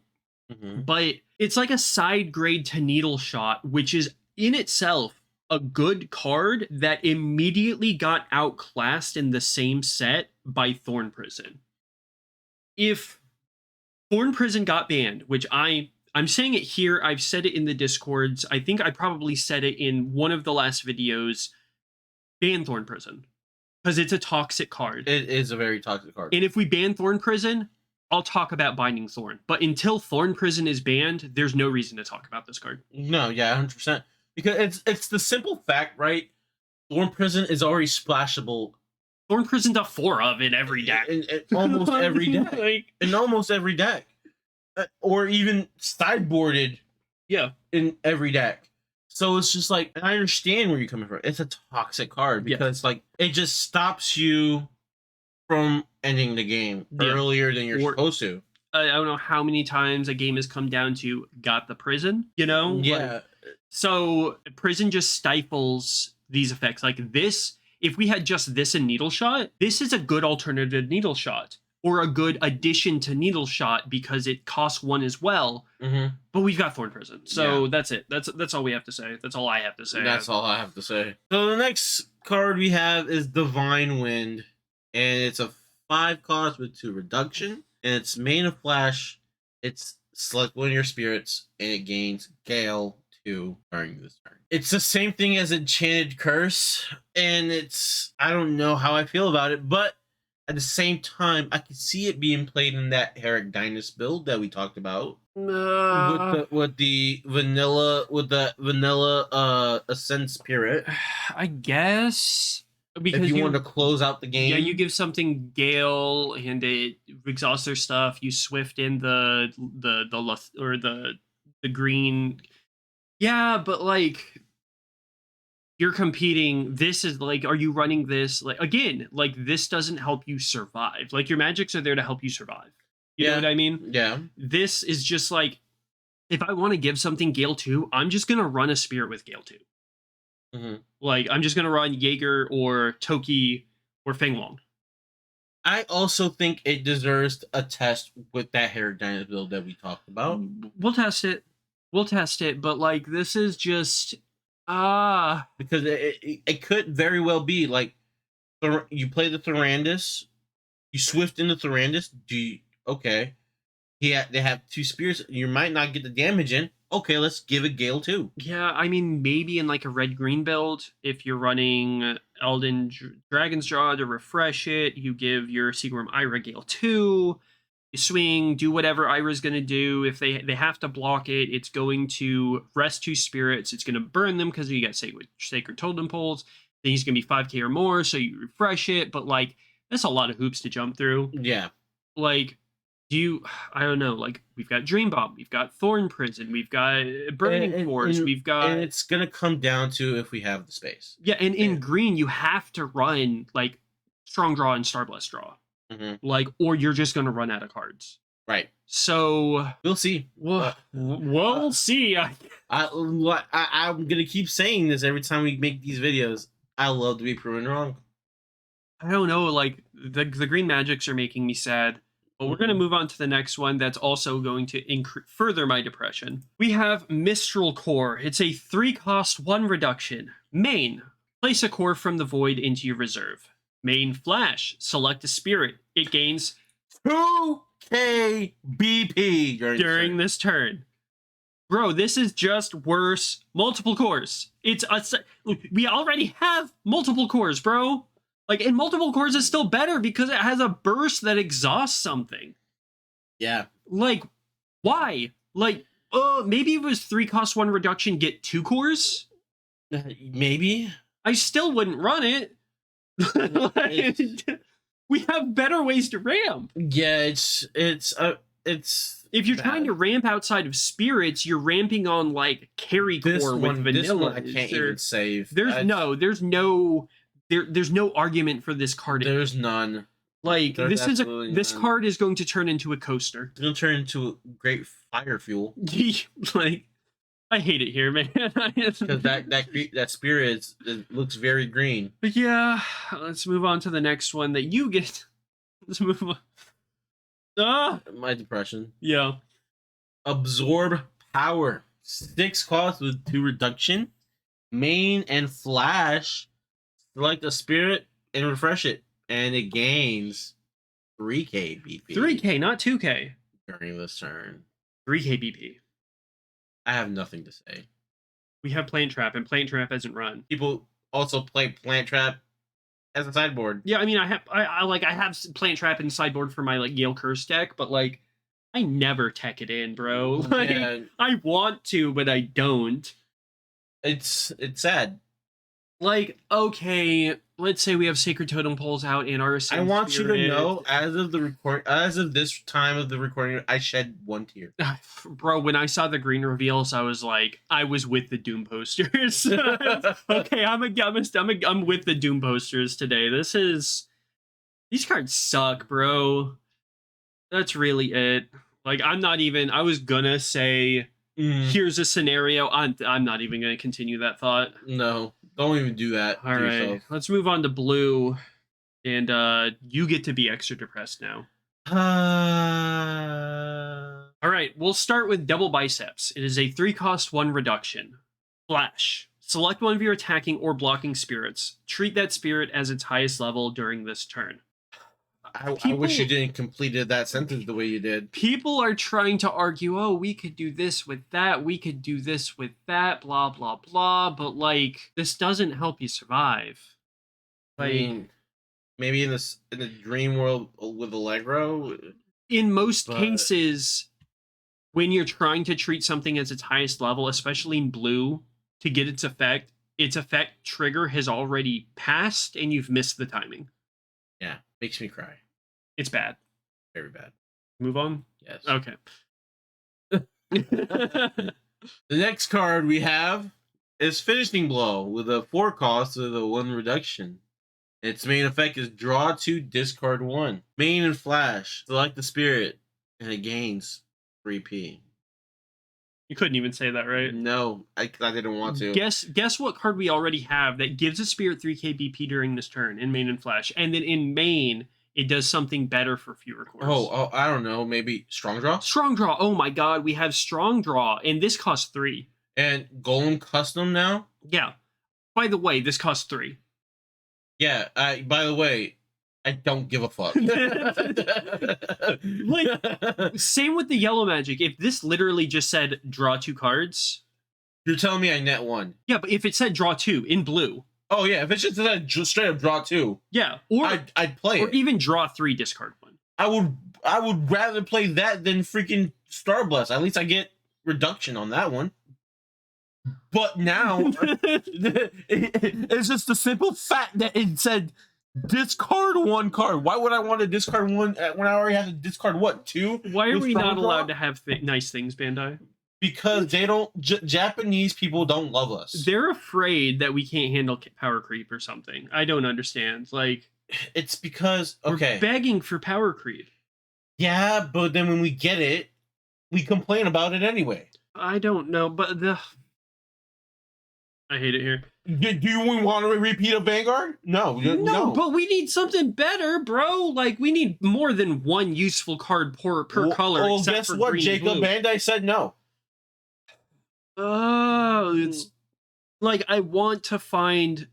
Mm-hmm. But it's like a side grade to Needle Shot, which is in itself a good card that immediately got outclassed in the same set by Thorn Prison. If Thorn Prison got banned, which I'm saying it here, I've said it in the Discords, I think I probably said it in one of the last videos, ban Thorn Prison. Because it's a toxic card.
It is a very toxic card.
And if we ban Thorn Prison, I'll talk about Binding Thorn. But until Thorn Prison is banned, there's no reason to talk about this card.
No, yeah, 100%. Because it's the simple fact, right? Thorn Prison is already splashable.
Thorn Prison's a 4 of in every deck.
In almost every deck. In almost every deck. Or even sideboarded.
Yeah.
In every deck. So it's just like, I understand where you're coming from. It's a toxic card because like it just stops you from ending the game earlier than you're supposed to.
I don't know how many times a game has come down to got the prison, you know?
Yeah.
Like, so prison just stifles these effects. Like this, if we had just this in Needle Shot, this is a good alternative to Needle Shot, or a good addition to Needle Shot because it costs 1 as well. Mm-hmm. But we've got Thorn Prison, so that's it. That's all we have to say. That's all I have to say.
That's all I have to say. So the next card we have is Divine Wind, and it's a 5 cost with 2 reduction, and its main of flash. It's select one of your spirits, and it gains Gale 2 during this turn. It's the same thing as Enchanted Curse, and I don't know how I feel about it, but at the same time, I can see it being played in that Herrick Dynast build that we talked about. With the vanilla Ascend Spirit.
I guess. Because
if you want to close out the game.
Yeah, you give something Gale and it exhausts their stuff. You swift in the green. Yeah, but like you're competing. This is like, are you running this? Like again, like this doesn't help you survive. Like your magics are there to help you survive. You know what I mean?
Yeah.
This is just like, if I want to give something Gale 2, I'm just gonna run a spirit with Gale 2.
Mm-hmm.
Like I'm just gonna run Jaeger or Toki or Fenglong.
I also think it deserves a test with that Herrick Dynast build that we talked about.
We'll test it. But like this is just
because it could very well be like you play the Thorandus, you swift into Thorandus. Okay? They have 2 spirits. You might not get the damage in. Okay, let's give it Gale 2.
Yeah, I mean, maybe in like a red-green build, if you're running Elden Dragon's Jaw to refresh it, you give your Seagram Ira Gale 2, you swing, do whatever Ira's going to do. If they have to block it, it's going to rest 2 spirits. It's going to burn them because you got Sacred Totem Poles. Then he's going to be 5k or more, so you refresh it. But like, that's a lot of hoops to jump through.
Yeah.
Like, I don't know, like we've got Dream Bomb, we've got Thorn Prison, we've got Burning Force, we've got,
and it's gonna come down to if we have the space.
Yeah, and in green you have to run like Strong Draw and Starblast Draw.
Mm-hmm.
Like, or you're just gonna run out of cards.
Right.
So
we'll see.
We'll see.
I'm gonna keep saying this every time we make these videos. I love to be proven wrong.
I don't know, like the green magics are making me sad. But we're going to move on to the next one that's also going to further my depression. We have Mistral Core. It's a 3-cost 1 reduction. Main, place a core from the void into your reserve. Main Flash, select a spirit. It gains
2k BP
during this turn. Bro, this is just worse. Multiple cores. We already have multiple cores, bro. Like, and multiple cores is still better because it has a burst that exhausts something.
Yeah.
Like, why? Like, maybe it was 3-cost 1 reduction, get 2 cores?
Maybe.
I still wouldn't run it. We have better ways to ramp.
Yeah, it's
if you're trying to ramp outside of spirits, you're ramping on like carry core with vanilla.
This one I can't even save.
There's no argument for this card.
There's none.
Like this card is going to turn into a coaster.
It's going to turn into great fire fuel.
Like, I hate it here, man.
Because that spirit looks very green.
But yeah, let's move on to the next one that you get. Let's move on.
My depression.
Yeah.
Absorb power. 6 cost with 2 reduction. Main and Flash. Select a spirit and refresh it, and it gains 3k BP.
3k, not 2k.
During this turn.
3k BP.
I have nothing to say.
We have Plant Trap, and Plant Trap hasn't run.
People also play Plant Trap as a sideboard.
Yeah, I mean, I have Plant Trap in sideboard for my like Gale Curse deck, but like, I never tech it in, bro. Like, yeah. I want to, but I don't.
It's sad.
Like, okay, let's say we have Sacred Totem Poles out in our.
I want you to know, as of this time of the recording, I shed 1 tear.
Bro, when I saw the green reveals, I was like, I was with the Doom posters. Okay, I'm with the Doom posters today. These cards suck, bro. That's really it. Like, I was gonna say, here's a scenario. I'm not even gonna continue that thought.
No. Don't even do that.
All right, yourself. Let's move on to blue, and you get to be extra depressed now. All right, we'll start with Double Biceps. It is a 3-cost 1 reduction. Flash. Select one of your attacking or blocking spirits. Treat that spirit as its highest level during this turn.
I wish you didn't completed that sentence the way you did.
People are trying to argue, oh, we could do this with that, we could do this with that, blah blah blah, but like this doesn't help you survive. Like,
I mean, maybe in the dream world with Allegro.
In most cases, when you're trying to treat something as its highest level, especially in blue, to get its effect trigger has already passed and you've missed the timing.
Yeah, makes me cry.
It's bad.
Very bad.
Move on?
Yes.
Okay.
The next card we have is Finishing Blow with a 4 cost with a 1 reduction. Its main effect is draw 2, discard 1. Main and flash. Select the spirit, and it gains 3p.
You couldn't even say that, right?
No, I didn't want to.
Guess what card we already have that gives a spirit 3k BP during this turn in main and flash, and then in main it does something better for fewer cores.
Oh, I don't know. Maybe Strong Draw?
Strong Draw. Oh my god, we have Strong Draw, and this costs 3.
And Golem Custom now?
Yeah. By the way, this costs 3.
Yeah, by the way, I don't give a fuck.
Like, same with the yellow magic. If this literally just said draw 2 cards.
You're telling me I net 1.
Yeah, but if it said draw 2 in blue.
Oh, yeah, if it just said straight up draw 2.
Yeah, or
I'd play it.
Or even draw 3, discard 1.
I would rather play that than freaking Star Blast. At least I get reduction on that one. But now, it's just the simple fact that it said discard 1 card. Why would I want to discard 1 when I already have to discard what, 2?
Why are we not allowed to have nice things, Bandai?
Because they don't. Japanese people don't love us.
They're afraid that we can't handle power creep or something. I don't understand. Like,
it's because
we're begging for power creep.
Yeah, but then when we get it, we complain about it anyway.
I don't know, but I hate it here.
Do you want to repeat a Vanguard? No,
but we need something better, bro. Like, we need more than 1 useful card per color.
Well, guess what? Jacob Bandai said no.
Oh, it's like I want to find.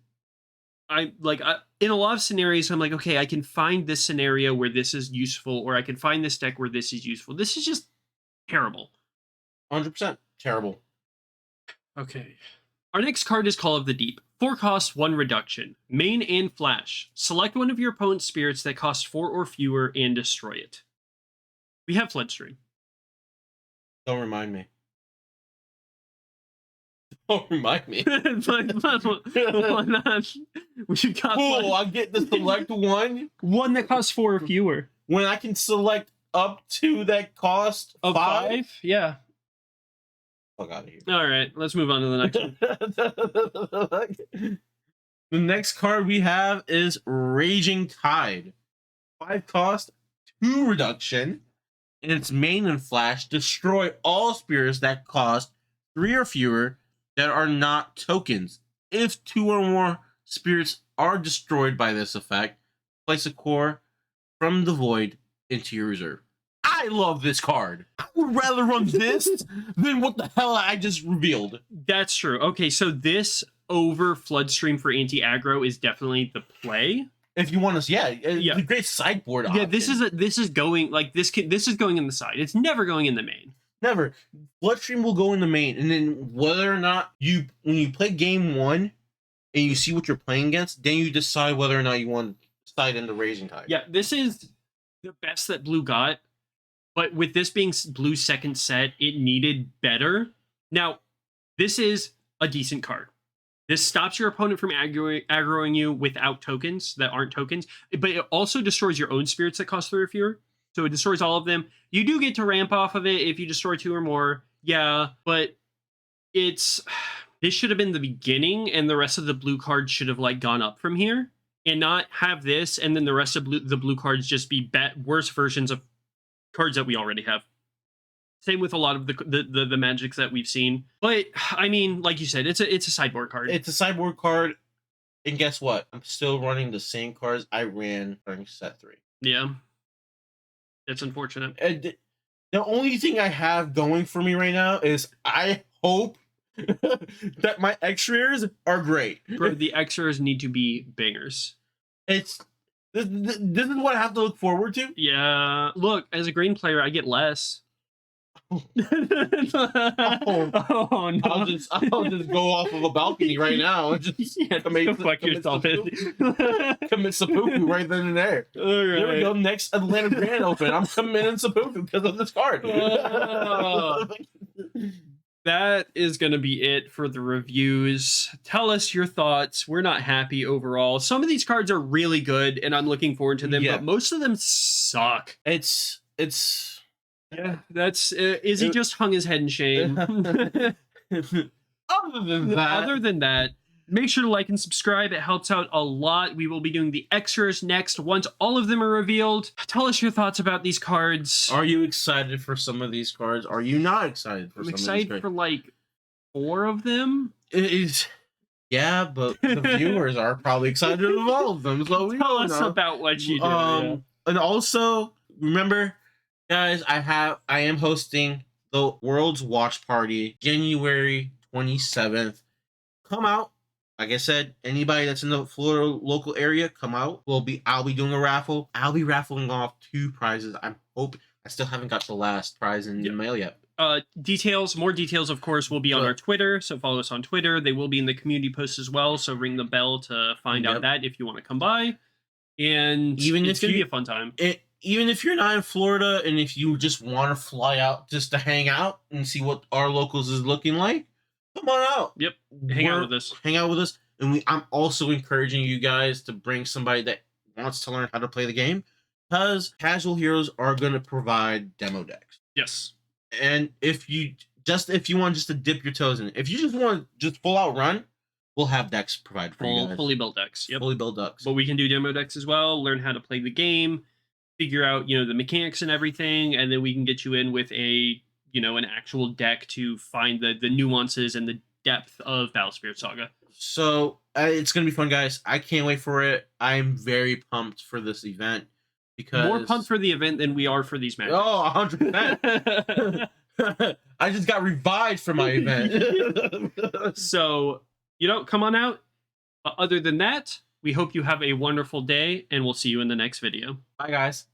In a lot of scenarios, I'm like, okay, I can find this scenario where this is useful, or I can find this deck where this is useful. This is just terrible.
100% terrible.
Okay. Our next card is Call of the Deep. 4 costs, 1 reduction. Main and flash. Select one of your opponent's spirits that costs 4 or fewer and destroy it. We have Floodstream.
Don't remind me. Don't remind me.
Why not? We've got
cool, I get the select one.
One that costs 4 or fewer.
When I can select up to that cost of 5?
Yeah.
Fuck out of here.
All right, let's move on to the next one.
The next card we have is Raging Tide. 5 cost, 2 reduction. In its main and flash, destroy all spirits that cost 3 or fewer that are not tokens. If 2 or more spirits are destroyed by this effect, place a core from the void into your reserve. I love this card. I would rather run this than what the hell I just revealed.
That's true. Okay, so this over Floodstream for anti-aggro is definitely the play.
If you want to, yeah. It's a great sideboard option.
Yeah, this is going in the side. It's never going in the main.
Never. Bloodstream will go in the main, and then whether or not when you play game 1 and you see what you're playing against, then you decide whether or not you want to side in the Raging Tide.
Yeah, this is the best that Blue got, but with this being Blue's second set, it needed better. Now, this is a decent card. This stops your opponent from aggroing you without tokens that aren't tokens, but it also destroys your own spirits that cost 3 or fewer. So it destroys all of them. You do get to ramp off of it if you destroy 2 or more. Yeah, but this should have been the beginning, and the rest of the blue cards should have gone up from here, and not have this, and then the rest of the blue cards just be worse versions of cards that we already have. Same with a lot of the magics that we've seen. But I mean, like you said, it's a sideboard card.
It's a sideboard card, and guess what? I'm still running the same cards I ran during set 3.
Yeah. It's unfortunate.
And the only thing I have going for me right now is I hope that my X-rares are great.
Bro, the X-rares need to be bangers.
It's This is what I have to look forward to.
Yeah. Look, as a green player, I get less.
Oh,
Oh no!
I'll just go off of a balcony right now and just
Fuck yourself
commit seppuku right then and there.
All right.
There we go. Next Atlanta Grand Open, I'm committing seppuku because of this card.
That is going to be it for the reviews. Tell us your thoughts. We're not happy overall. Some of these cards are really good, and I'm looking forward to them, but most of them suck.
It's
yeah. That's Izzy just hung his head in shame.
Other than that,
make sure to like and subscribe. It helps out a lot. We will be doing the extras next once all of them are revealed. Tell us your thoughts about these cards.
Are you excited for some of these cards? Are you not excited for
I'm
some
excited
of these cards?
for like 4 of them.
It is. Yeah, but the viewers are probably excited about all of them. So
tell us about what you do.
And also remember, guys, I am hosting the World's Watch Party January 27th. Come out. Like I said, anybody that's in the Florida local area, come out. I'll be doing a raffle. I'll be raffling off 2 prizes. I'm hoping. I still haven't got the last prize in the mail yet.
More details, of course, will be on our Twitter. So follow us on Twitter. They will be in the community post as well. So ring the bell to find out that if you want to come by. And it's going to be a fun time.
Even if you're not in Florida and if you just want to fly out just to hang out and see what our locals is looking like, come on out.
Yep. Hang out with us.
And I'm also encouraging you guys to bring somebody that wants to learn how to play the game, because Casual Heroes are going to provide demo decks.
Yes.
And if you want just to dip your toes in, if you just want to full out run, we'll have decks provided for you guys.
Fully built decks. Yep.
Fully built decks.
But we can do demo decks as well, learn how to play the game, figure out, the mechanics and everything, and then we can get you in with an actual deck to find the nuances and the depth of Battle Spirit Saga.
So it's gonna be fun, guys. I can't wait for it. I'm very pumped for this event because
more pumped for the event than we are for these matches.
Oh, 100%. I just got revived for my event.
So come on out. Other than that, we hope you have a wonderful day, and we'll see you in the next video.
Bye, guys.